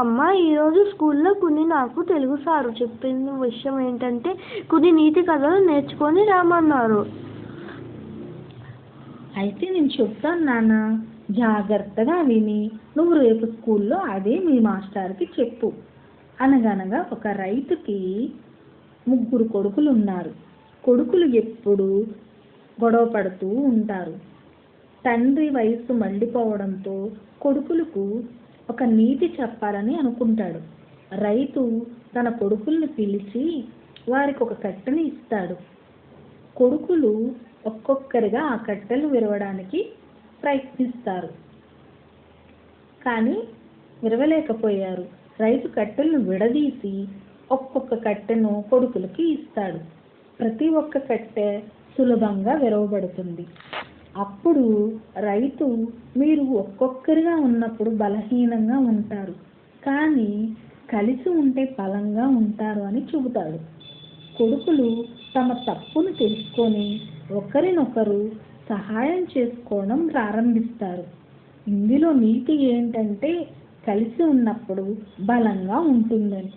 అమ్మ ఈరోజు స్కూల్లో నాకు తెలుగు సారు చెప్పిన విషయం ఏంటంటే కొన్ని నీతి కథలు నేర్చుకొని రామన్నారు. అయితే నేను చెప్తాను నాన్న, జాగ్రత్తగా విని నువ్వు రేపు స్కూల్లో అదే మీ మాస్టర్కి చెప్పు. అనగనగా ఒక రైతుకి 3 కొడుకులు ఉన్నారు. కొడుకులు ఎప్పుడు గొడవ పడుతూ ఉంటారు. తండ్రి వయసు మళ్ళీపోవడంతో కొడుకులకు ఒక నీతి చెప్పాలని అనుకుంటాడు. రైతు తన కొడుకుల్ని పిలిచి వారికి ఒక కట్టెని ఇస్తాడు. కొడుకులు ఒక్కొక్కరిగా ఆ కట్టెలు విరవడానికి ప్రయత్నిస్తారు, కానీ విరవలేకపోయారు. రైతు కట్టెలను విడదీసి ఒక్కొక్క కట్టెను కొడుకులకి ఇస్తాడు. ప్రతి ఒక్క కట్టె సులభంగా విరవబడుతుంది. అప్పుడు రైతు, మీరు ఒక్కొక్కరిగా ఉన్నప్పుడు బలహీనంగా ఉంటారు, కానీ కలిసి ఉంటే బలంగా ఉంటారు అని చెబుతాడు. కొడుకులు తమ తప్పును తెలుసుకొని ఒకరినొకరు సహాయం చేసుకోవడం ప్రారంభిస్తారు. ఇందులో నీతి ఏంటంటే కలిసి ఉన్నప్పుడు బలంగా ఉంటుందని.